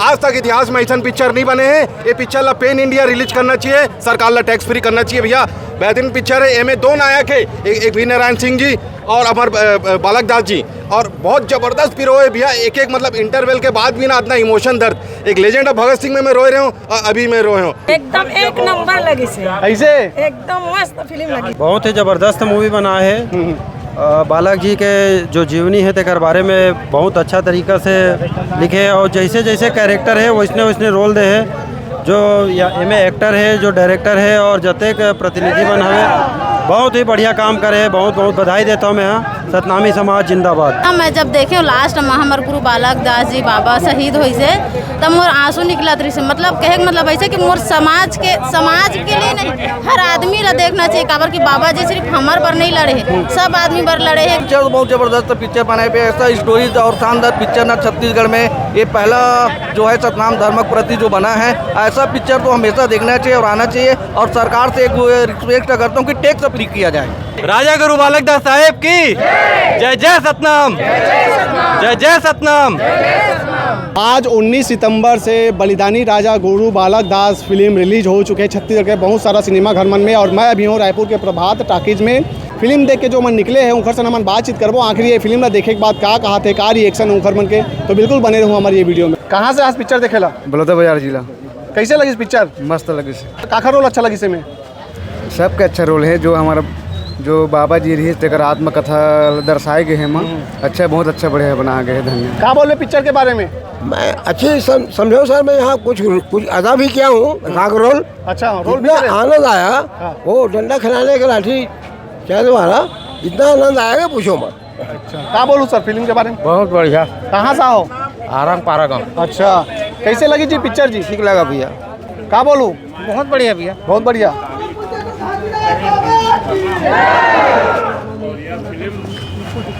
आज तक इतिहास में ऐसा पिक्चर नहीं बने हैं। ये पिक्चर ला पेन इंडिया रिलीज करना चाहिए, सरकार ला टैक्स फ्री करना चाहिए भैया। बेहतरीन पिक्चर है। एमे दो नायक है, एक वी नारायण सिंह जी और अमर बालक दास जी, और बहुत जबरदस्त फिर रोए भैया। एक मतलब इंटरवल के बाद भी ना इतना इमोशन दर्द। एक लेजेंड ऑफ भगत सिंह में मैं रोए रहा हूँ और अभी मैं रोए हूँ। एकदम एक नंबर लगी से, ऐसे एकदम मस्त फिल्म लगी। बहुत ही जबरदस्त मूवी बना है। बालक जी के जो जीवनी है तेकर बारे में बहुत अच्छा तरीका से लिखे है, और जैसे जैसे कैरेक्टर है वैसने वैसने रोल दे है। जो एमे एक्टर है, जो डायरेक्टर है और जतेक प्रतिनिधि बन हवे, बहुत ही बढ़िया काम करे है। बहुत बहुत बधाई देता हूँ मैं। यहाँ सतनामी समाज जिंदाबाद। मैं जब देखे लास्ट में हमारे गुरु बालक दास जी बाबा शहीद हुई से तब मोर आंसू निकला दृश्य। मतलब कहे मतलब ऐसे कि मोर समाज के लिए नहीं, हर आदमी ला देखना चाहिए। काबर कि बाबा जी सिर्फ हमारे पर नहीं लड़े हैं, सब आदमी पर लड़े हैं। पिक्चर बहुत जबरदस्त पिक्चर बनाए पे, ऐसा स्टोरी और शानदार पिक्चर ना छत्तीसगढ़ में ये पहला जो है सतनाम धर्म के प्रति जो बना है। ऐसा पिक्चर तो हमेशा देखना चाहिए और आना चाहिए, और सरकार से एक रिक्वेस्ट करता हूँ कि टैक्स फ्री किया जाए। राजा गुरु बालक दास साहेब की जय जय सतनाम, जय जय सतनाम। आज 19 सितंबर से बलिदानी राजा गुरु बालक दास फिल्म रिलीज हो चुके हैं छत्तीसगढ़ के बहुत सारा सिनेमा घर मन में। और मैं अभी हूँ रायपुर के प्रभात टाकीज में। फिल्म देख के जो मन निकले हैं उनकर से मन बातचीत करबो। आखिर ये फिल्म ला देखे के बाद क्या कहा थे, का रिएक्शन उनकर मन के, तो बिल्कुल बने रहूँ हमारी ये वीडियो में। कहाँ से आज पिक्चर देखेला? बलौदा बाजार जिला। कैसे लगी पिक्चर? मस्त लगी। काखा रोल अच्छा लगी से में? सबके अच्छा रोल है। जो हमारा जो बाबा जी रही तेकर आत्मकथा दर्शाए गए हैं माँ, अच्छा बहुत अच्छा बढ़िया बना गए। धन्यवाद। क्या बोले पिक्चर के बारे में? मैं अच्छी समझो सर, मैं यहाँ कुछ अदा भी किया हूँ। राग रोल अच्छा रोल भी आनंद आया। वो डंडा खिलाने का लाठी चाहे वाला इतना आनंद आएगा पूछो मत। अच्छा क्या बोलूँ सर फिल्म के बारे में? बहुत बढ़िया। कहाँ से आओ? आरंग पारा गाँव। अच्छा कैसे लगी जी पिक्चर जी? ठीक लगा भैया। क्या बोलूँ? बहुत बढ़िया भैया, बहुत बढ़िया।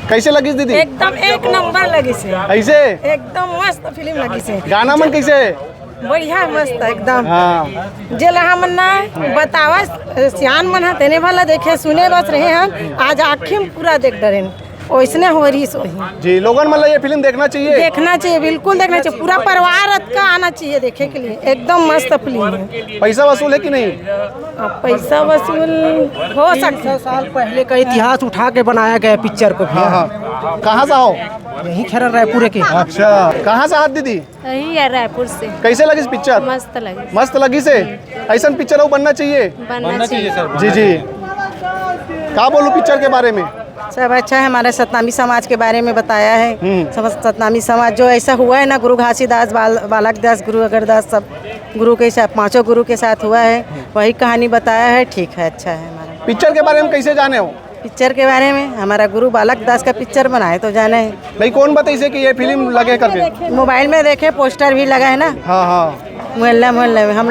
कैसे लगी दीदी? एकदम एक नंबर लगी से, ऐसे एकदम मस्त फिल्म लगी से। गाना मन कैसे? बढ़िया मस्त एकदम। हाँ जेला हमन ना बतावा सियान मन हा तेने भला देखे सुने बस रहे हम, आज आँखें में पूरा देख डरे वैसने हो रही सोही जी। लोगन मतलब ये फिल्म देखना चाहिए, देखना चाहिए, बिल्कुल देखना चाहिए। पूरा परिवार का आना चाहिए देखे के लिए। एकदम मस्त फिल्म है। पैसा वसूल है कि नहीं? पैसा वसूल हो सकता है। साल पहले का इतिहास उठा के बनाया गया पिक्चर को। हाँ। कहाँ से आओ? यही खैर रायपुर के। अच्छा कहाँ से आत दीदी? यही है रायपुर से। कैसे लगी पिक्चर? मस्त लगी, मस्त लगी से। ऐसा पिक्चर बनना चाहिए, बनना चाहिए सर। जी जी। क्या बोलूँ पिक्चर के बारे में? सब अच्छा है। हमारे सतनामी समाज के बारे में बताया है। सब सतनामी समाज जो ऐसा हुआ है ना, गुरु घासीदास बालक दास गुरु अगरदास सब गुरु के साथ, पांचों गुरु के साथ हुआ है, वही कहानी बताया है। ठीक है, अच्छा है। हमारा पिक्चर के बारे में कैसे जाने हो? पिक्चर के बारे में हमारा गुरु बालक दास का पिक्चर बनाए तो जाने है। नहीं कौन बताइए कि ये फिल्म लगे करके? मोबाइल में देखे, पोस्टर भी लगा है ना। हाँ हाँ। मोहल्ला में हम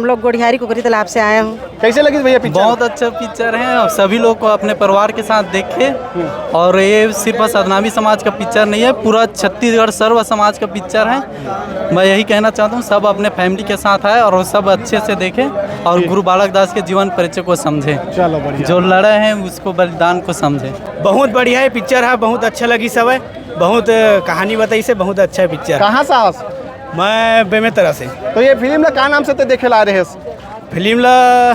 लोग गोढ़ियारी कुकरी तालाब से आए हूँ। कैसे लगी भैया पिक्चर? बहुत अच्छा पिक्चर है, और सभी लोग को अपने परिवार के साथ देखे। और ये सिर्फ सतनामी समाज का पिक्चर नहीं है, पूरा छत्तीसगढ़ सर्व समाज का पिक्चर है। मैं यही कहना चाहता हूँ सब अपने फैमिली के साथ आए और सब अच्छे से देखें और गुरु बालक दास के जीवन परिचय को समझें। चलो बढ़िया। जो लड़े हैं उसको बलिदान को समझें। बहुत बढ़िया है पिक्चर है, बहुत अच्छा लगी सब है। बहुत कहानी बताई से, बहुत अच्छा है पिक्चर। कहाँ से आओ? मैं बेमेतरा से। तो ये फिल्म ला का नाम से तो देखे ला रहे हैं? फिल्म ला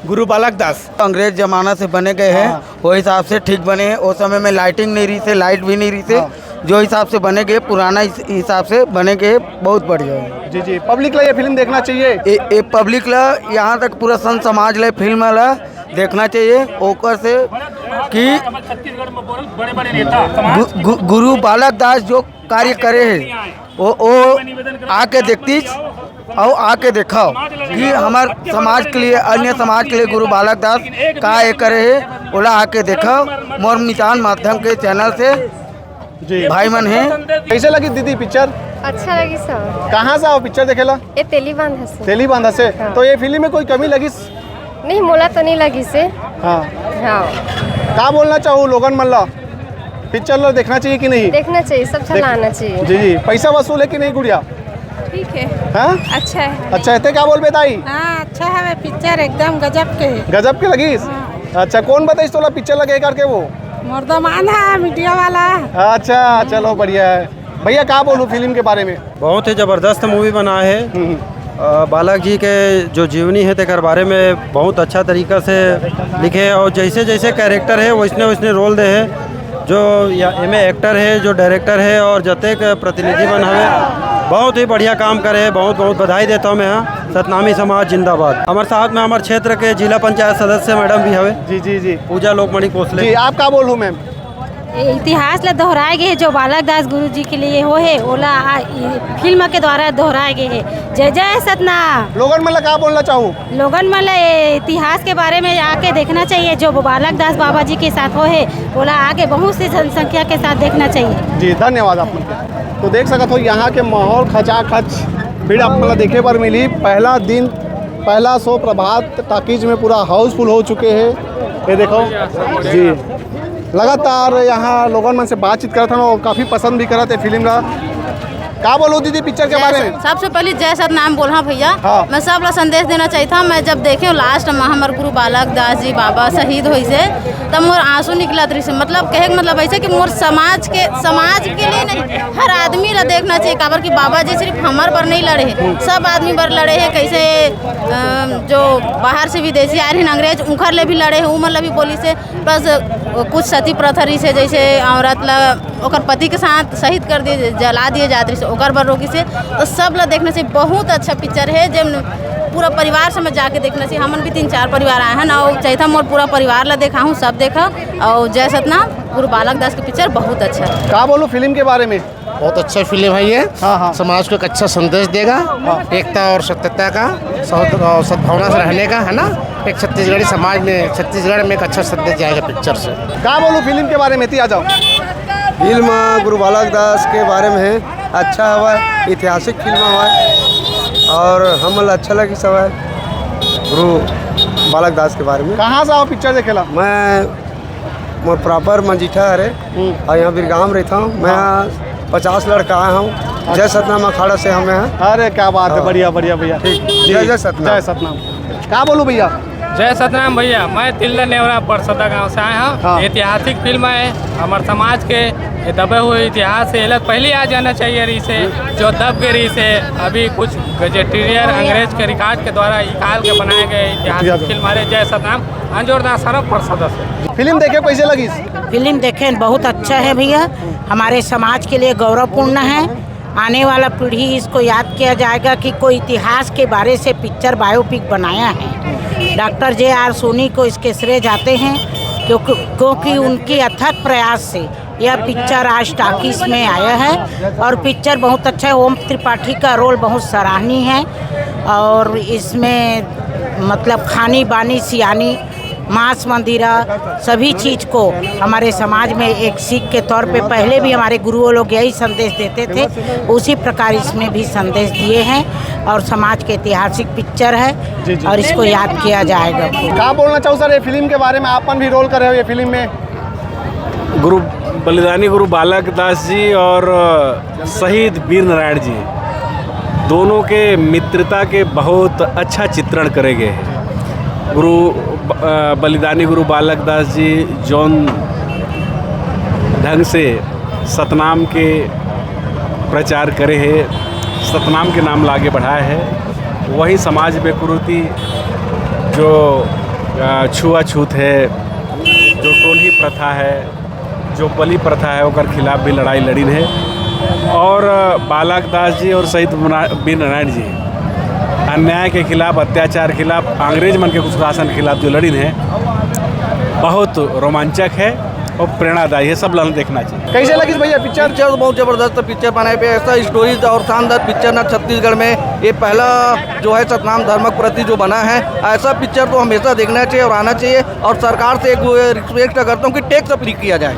गुरु बालक दास। अंग्रेज जमाना से बने गए हैं, वो हिसाब से ठीक बने हैं। उस समय में लाइटिंग नहीं रही थे, लाइट भी नहीं रही थे। जो हिसाब से बने गए, पुराना हिसाब से बने गए, बहुत बढ़िया है। जी जी। पब्लिक ला ये फिल्म देखना चाहिए। ए पब्लिक ला यहाँ तक पूरा संत समाज ला फिल्म ला देखना चाहिए। ओकर से कि गुरु बालक दास जो कार्य करे है वो आके देखती और आके देखाओ कि हमार समाज के लिए, अन्य समाज के लिए गुरु बालक दास का ये करे है, ओला आके देखाओ। मोर मितान माध्यम के चैनल से जी भाई मन है। कैसे लगी दीदी पिक्चर? अच्छा लगी सर। कहाँ से आओ पिक्चर देखेला? ये तेलीबांधा से। तेलीबांधा से। तो ये फिल्म में कोई कमी लगी? नहीं, मोला तो नहीं लगी से। हाँ हाँ, क्या बोलना चाहूँ लोगन मल्ला? पिक्चर लो देखना चाहिए कि नहीं? देखना चाहिए, सब चलाना चाहिए। जी जी। पैसा वसूल है कि नहीं गुड़िया? ठीक है। हाँ अच्छा है। अच्छा है। क्या बोल बेताई? हाँ अच्छा है पिक्चर, एकदम गजब के। गजब के लगी? अच्छा कौन बताइस तोला पिक्चर लगे करके? वो मर्दमान है मीडिया वाला। अच्छा चलो बढ़िया है। भैया क्या बोलूँ फिल्म के बारे में? बहुत ही ज़बरदस्त मूवी बना है। बालक जी के जो जीवनी है तेकर बारे में बहुत अच्छा तरीका से लिखे है और जैसे जैसे कैरेक्टर है वैसने वैसने रोल दे है। जो एमे एक्टर है, जो डायरेक्टर है और जतेक प्रतिनिधि बन हवे, बहुत ही बढ़िया काम करे है। बहुत बहुत बधाई देता हूँ मैं। यहाँ सतनामी समाज जिंदाबाद। हमारे साथ में हमारे क्षेत्र के जिला पंचायत सदस्य मैडम भी हवे। जी जी जी पूजा लोकमणि कोसले जी। आप क्या बोलूँ मैम? इतिहास ला दोहराए गए जो बालक दास गुरु जी के लिए हो है ओला फिल्म के द्वारा दोहराए गए है। जय जय सतनाम। लोगन मतलब क्या बोलना चाहूँ? लोगन मतलब इतिहास के बारे में आके देखना चाहिए। जो बालक दास बाबा जी के साथ हो है ओला आगे बहुत सी जनसंख्या के साथ देखना चाहिए। जी धन्यवाद आप लोग। तो देख सकते हो यहाँ के माहौल खचाखच भीड़ आप मतलब देखे पर मिली। पहला दिन पहला शो प्रभात टाकीज में पूरा हाउसफुल हो चुके हैं। ये देखो जी, लगातार यहाँ लोगों मन से बातचीत करते हैं और काफ़ी पसंद भी करते फिल्म का। क्या बोलो दीदी पिक्चर के बारे में? सबसे पहले जय सतनाम बोला भैया। हाँ। मैं सब ला संदेश देना चाहिए था। मैं जब देखे लास्ट में हमारे गुरु बालक दास जी बाबा शहीद हुई से तब मोर आंसू निकला दृश्य। मतलब कहे मतलब ऐसे कि मोर समाज के लिए नहीं, हर आदमी ला देखना चाहिए। काबर कि बाबा जी सिर्फ हमार पर नहीं लड़े हैं, सब आदमी पर लड़े हैं। कैसे जो बाहर से विदेशी आए हैं अंग्रेज उखर ले भी लड़े हैं, उमर ला भी बोली से। बस कुछ सती प्रथरी से जैसे औरत ला ओकर पति के साथ शहीद कर दिए, जला दिए जाते से ओकर बर रोगी से। तो सब ला देखने से बहुत अच्छा पिक्चर है। जब पूरा परिवार से मैं जाके देखना चाहिए। हमन भी 3-4 परिवार आए हैं ना, चाहिए था मोर पूरा परिवार ला देखा हूँ, सब देखा। और जय सतनाम गुरु बालक दास की पिक्चर बहुत अच्छा है। क्या बोलूँ फिल्म के बारे में? बहुत अच्छा फिल्म है ये। हाँ। समाज को एक अच्छा संदेश देगा, एकता और सत्यता का, सद्भावना से रहने का, है ना। एक छत्तीसगढ़ी समाज में, छत्तीसगढ़ में एक अच्छा संदेश जाएगा पिक्चर से। क्या बोलूँ फिल्म के बारे में? आ जाओ। फिल्म गुरु बालक दास के बारे में है। अच्छा हुआ है, ऐतिहासिक फिल्म हुआ है और हमला अच्छा लगी सब है गुरु बालक दास के बारे में। कहाँ से आओ पिक्चर देखेला? मैं मोर प्रॉपर मंजीठा है और यहाँ बिरगाम रहता हूँ। मैं यहाँ 50 लड़का आया हूँ। जय सतनाम अखाड़ा से हम यहाँ। अरे क्या बात है, बढ़िया बढ़िया भैया। जय जय सतनाम। जय सतनाम। क्या बोलूँ भैया? जय सतनाम भैया। मैं तिल्ला नेवरा परसदा गांव से आया हूँ। हाँ। ऐतिहासिक फिल्म है हमारे समाज के दबे हुए इतिहास से अलग पहले आ जाना चाहिए। रही से जो दब के रही से अभी कुछ गजेटियर अंग्रेज के रिकॉर्ड के द्वारा निकाल के बनाए गए ऐतिहासिक फिल्म हमारे जय सतनाम अंजोरदास सरफ परसदा से। फिल्म देखे कैसे लगी? फिल्म देखें बहुत अच्छा है भैया। हमारे समाज के लिए गौरवपूर्ण है। आने वाला पीढ़ी इसको याद किया जाएगा कि कोई इतिहास के बारे से पिक्चर बायोपिक बनाया है। Doctor J.R. सोनी को इसके श्रेय जाते हैं क्योंकि उनकी अथक प्रयास से यह पिक्चर आज टाकीस में आया है और पिक्चर बहुत अच्छा है। ओम त्रिपाठी का रोल बहुत सराहनीय है और इसमें मतलब खानी बानी सियानी मांस मंदिरा सभी चीज़ को हमारे समाज में एक सीख के तौर पे पहले भी हमारे गुरुओं लोग यही संदेश देते थे, उसी प्रकार इसमें भी संदेश दिए हैं और समाज के ऐतिहासिक पिक्चर है और इसको याद किया जाएगा। क्या बोलना चाहूँ सर ये फिल्म के बारे में? आपन भी रोल कर रहे हो ये फिल्म में। गुरु बलिदानी गुरु बालक दास जी और शहीद वीर नारायण जी दोनों के मित्रता के बहुत अच्छा चित्रण करे गए हैं। बलिदानी गुरु बालक दास जी जौन ढंग से सतनाम के प्रचार करे है, सतनाम के नाम लागे बढ़ाए है, वही समाज में कुरीति जो छुआछूत है, जो टोली प्रथा है, जो बलि प्रथा है ओकर खिलाफ भी लड़ाई लड़ीन है। और बालक दास जी और शहीद वीर नारायण जी अन्याय के खिलाफ, अत्याचार के खिलाफ, अंग्रेज मन के कुशासन के खिलाफ जो लड़ीन है बहुत रोमांचक है और प्रेरणादायी है। सब लोगों देखना चाहिए। कैसे लगी भैया पिक्चर? पिक्चर बहुत ज़बरदस्त पिक्चर बनाए पे। ऐसा स्टोरी और शानदार पिक्चर ना छत्तीसगढ़ में ये पहला जो है सतनाम धर्म के प्रति जो बना है। ऐसा पिक्चर तो हमेशा देखना चाहिए और आना चाहिए और सरकार से एक रिक्वेस्ट करता हूँ कि टैक्स फ्री किया जाए।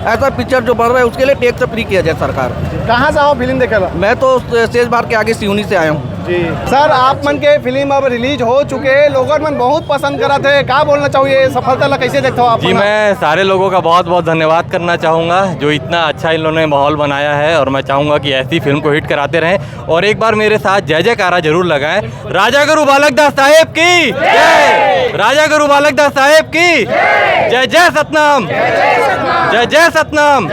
ऐसा पिक्चर जो बन रहा है उसके लिए टैक्स फ्री किया जाए सरकार। कहाँ से आओ फिल्म देखेला? मैं तो शेष बार के आगे सिवनी से आया हूँ जी। सर आप मन के फिल्म अब रिलीज हो चुके हैं, लोगों मन बहुत पसंद करा थे। क्या बोलना चाहिए सफलता ला कैसे देखते हो आप? जी मैं सारे लोगों का बहुत बहुत धन्यवाद करना चाहूँगा जो इतना अच्छा इन लोगों ने माहौल बनाया है और मैं चाहूँगा कि ऐसी फिल्म को हिट कराते रहें और एक बार मेरे साथ जय जयकारा जरूर लगाएं। राजा गुरु बालक दास साहेब की जय। राजा गुरु बालक दास साहेब की जय। जय सतनाम। जय जय सतनाम।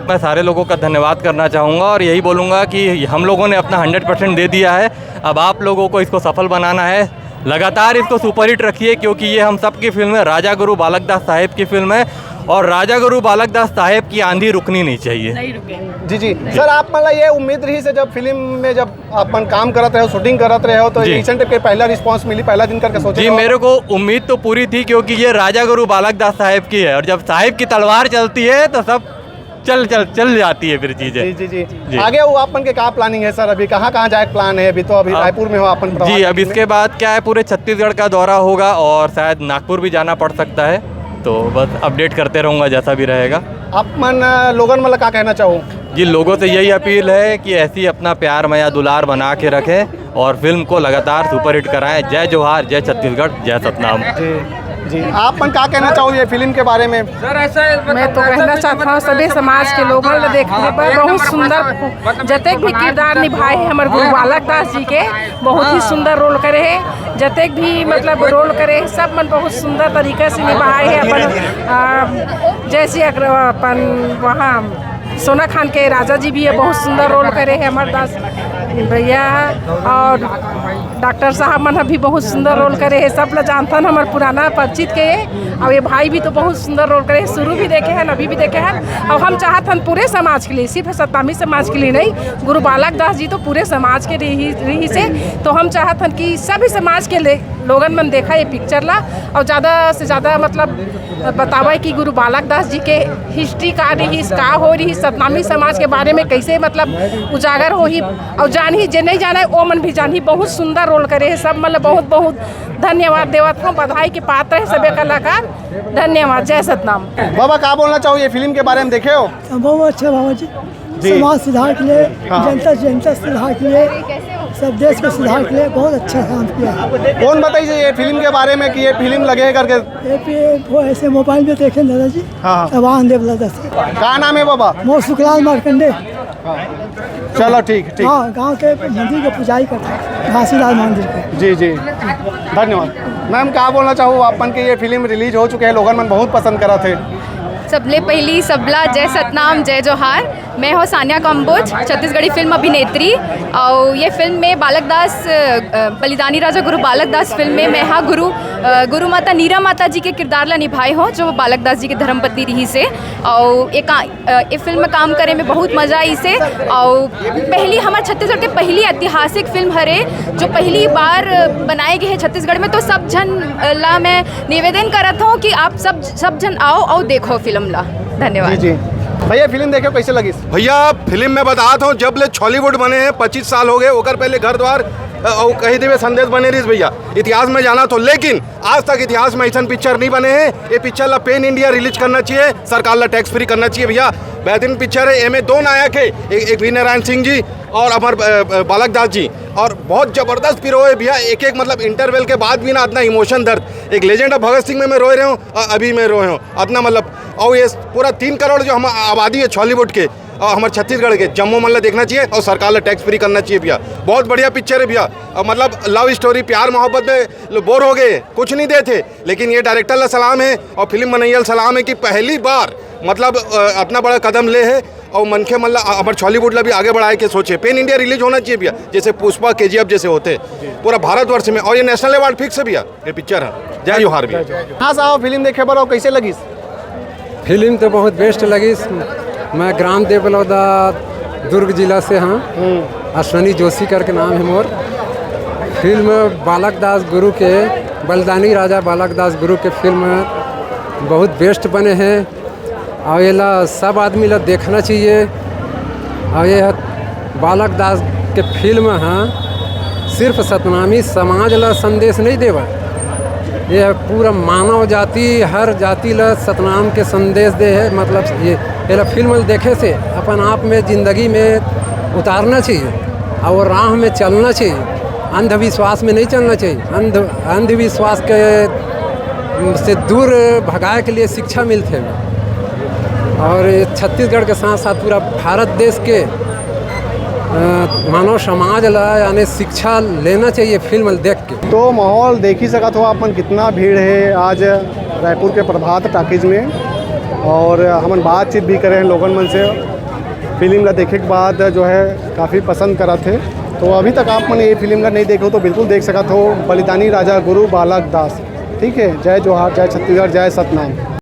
मैं सारे लोगों का धन्यवाद करना चाहूँगा और यही बोलूँगा कि हम लोगों ने अपना 100% दे दिया है। अब आप लोगों को इसको सफल बनाना है, लगातार इसको सुपरहिट रखिए, क्योंकि ये हम सब की फिल्म है। राजा गुरु बालक दास साहेब की फिल्म है और राजा गुरु बालक दास साहेब की आंधी रुकनी नहीं चाहिए। जी जी सर, आप मतलब ये उम्मीद रही से जब फिल्म में जब अपन काम करते रहे हो, शूटिंग करते रहे हो, तो रिसेंट के पहला रिस्पांस मिली, पहला दिन करके सोचे? जी, मेरे को उम्मीद तो पूरी थी, क्योंकि ये राजा गुरु बालक दास साहेब की है और जब साहेब की तलवार चलती है तो सब चल जाती है फिर चीजें। जी जी जी। आगे वो अपन के क्या प्लानिंग है सर? अभी कहाँ जाए प्लान है? अभी तो अभी रायपुर में हो अपन? जी, अब इसके बाद क्या है, पूरे छत्तीसगढ़ का दौरा होगा और शायद नागपुर भी जाना पड़ सकता है, तो बस अपडेट करते रहूँगा जैसा भी रहेगा। अपन लोगन मतलब क्या कहना चाहूँ? जी, लोगों से यही अपील है कि ऐसी अपना प्यार मया दुलार बना के रखें और फिल्म को लगातार सुपरहिट कराएं। जय जोहार, जय छत्तीसगढ़, जय सतनाम। जी, आप क्या कहना चाहोगे ये फिल्म के बारे में? सर ऐसा मैं तो कहना चाहता हूँ सभी समाज के लोगों ने देखने पर बहुत सुंदर जतेक भी किरदार निभाए हैं हमारे गुरु बालक दास जी के, बहुत ही सुंदर रोल करे हैं। जतेक भी मतलब रोल करे सब मन बहुत सुंदर तरीके से निभाए हैं। अपन जैसे अपन वहाँ सोना खान के राजा जी भी है, बहुत सुंदर रोल करे हैं हमारे दास भैया, और डॉक्टर साहब मन भी बहुत सुंदर रोल करे है। सब लोग जानता है हमारे पुराना परिचित के, और ये भाई भी तो बहुत सुंदर रोल करे, शुरू भी देखे हैं अभी भी देखे हैं। और हम चाहते हैं पूरे समाज के लिए, सिर्फ सतनामी समाज के लिए नहीं, गुरु बालक दास जी तो पूरे समाज के रही से, तो हम चाहते हैं कि सभी समाज के लोगन मन देखा ये पिक्चर ला और ज़्यादा से ज़्यादा मतलब बतावा कि गुरु बालक दास जी के हिस्ट्री का रही, का हो रही, सतनामी समाज के बारे में कैसे मतलब उजागर हो ही और जान ही जे नहीं जाना है वो मन भी जान ही। बहुत सुंदर रोल करे है सब, मतलब बहुत बहुत धन्यवाद देवत हूँ, बधाई के पात्र है सभी कलाकार। धन्यवाद, जय सतनाम। बाबा क्या बोलना चाहो ये फिल्म के बारे में? देखे हो? बहुत अच्छा बाबा जी, समाज सुधार के लिए, जनता सुधार के लिए, सब देश के सुधार के लिए बहुत अच्छा काम किया। कौन बताइए ये फिल्म के बारे में कि ये फिल्म लगे करके? वो ऐसे मोबाइल में देखे दादाजी। हाँ, क्या नाम है बाबा? मोर सुखलाल मार्कंडे। चलो ठीक। हाँ, गांव के मंदिर के पुजारी करते हैं, घासीलाल मंदिर के। जी जी, धन्यवाद। मैम क्या बोलना चाहो? अपन की ये फिल्म रिलीज हो चुके हैं, लोगन मन बहुत पसंद करा थे। सबले पहली सबला जय सतनाम जय जोहार। मैं हूँ सानिया कंबोज, छत्तीसगढ़ी फिल्म अभिनेत्री, और ये फिल्म में बालक दास बलिदानी राजा गुरु बालक दास फिल्म में मैं हाँ गुरु माता नीरा माता जी के किरदार ला निभाए हो, जो बालक दास जी के धर्मपत्नी रही से। और ये फिल्म में काम करे में बहुत मज़ा आई से। और पहली हमारे छत्तीसगढ़ के पहली ऐतिहासिक फिल्म हरे जो पहली बार बनाए गए हैं छत्तीसगढ़ में, तो सब जन ला मैं निवेदन करत हूँ कि आप सब जन आओ और देखो फिल्म ला। धन्यवाद। जी भैया, फिल्म देखे कैसे लगी? भैया फिल्म में बताता हूँ, जब ले हॉलीवुड बने हैं 25 साल हो गए, ओकर पहले घर द्वार और कहीं देवे संदेश बने रही भैया। इतिहास में जाना तो, लेकिन आज तक इतिहास में ऐसा पिक्चर नहीं बने हैं। ये पिक्चर ला पेन इंडिया रिलीज करना चाहिए, सरकार ला टैक्स फ्री करना चाहिए भैया। बेहतरीन पिक्चर है। एम 2 नायक है, एक वी नारायण सिंह जी और अमर बालक दास जी, और बहुत ज़बरदस्त हीरो है भैया। एक मतलब इंटरवल के बाद भी ना इतना इमोशन दर्द। एक लेजेंड ऑफ भगत सिंह में मैं रोए रहा हूँ, अभी मैं रोए हूँ इतना मतलब। और ये पूरा 3 करोड़ जो हम आबादी है हॉलीवुड के और हमारे छत्तीसगढ़ के, जम्मू मल्ला देखना चाहिए और सरकार ला टैक्स फ्री करना चाहिए भैया। बहुत बढ़िया पिक्चर है भैया। मतलब लव स्टोरी, प्यार मोहब्बत में बोर हो गए, कुछ नहीं दे थे, लेकिन ये डायरेक्टर ला सलाम है और फिल्म बनैया सलाम है कि पहली बार मतलब इतना बड़ा कदम ले है और मनखे मतलब हमारे हॉलीवुड ला भी आगे बढ़ाए के सोचे। पेन इंडिया रिलीज होना चाहिए भैया, जैसे पुष्पा, KGF जैसे होते पूरा भारतवर्ष में, और ये नेशनल अवार्ड फिक्स है भैया ये पिक्चर है। जय जोहार भैया। हाँ साहब, फिल्म देखे बार कैसे लगी? फिल्म तो बहुत बेस्ट लगी। मैं ग्राम देवलौदा दुर्ग जिला से हाँ, अश्वनी जोशी करके नाम है मोर। फिल्म बालक दास गुरु के, बलिदानी राजा बालक दास गुरु के फिल्म बहुत बेस्ट बने हैं और ये ला सब आदमी ला देखना चाहिए। और ये बालक दास के फिल्म हाँ सिर्फ सतनामी समाज ला संदेश नहीं देवा, ये पूरा मानव जाति, हर जाति ला सतनाम के संदेश दे है। मतलब ये फिल्म देखे से अपन आप में ज़िंदगी में उतारना चाहिए और राह में चलना चाहिए, अंधविश्वास में नहीं चलना चाहिए। अंधविश्वास के से दूर भगाए के लिए शिक्षा मिलते हैं। और छत्तीसगढ़ के साथ साथ पूरा भारत देश के मानव समाज ला यानी शिक्षा लेना चाहिए फिल्म देख के। तो माहौल देख ही सकत हो अपन कितना भीड़ है आज रायपुर के प्रभात टाकीज में, और हम बातचीत भी करे हैं लोगन मन से। फिल्म ला देखे के बाद जो है काफ़ी पसंद करा थे। तो अभी तक आप मैंने ये फिल्म का नहीं देखो तो बिल्कुल देख सका हो, बलिदानी राजा गुरु बालक दास। ठीक है, जय जोहार, जय छत्तीसगढ़, जय सतनाम।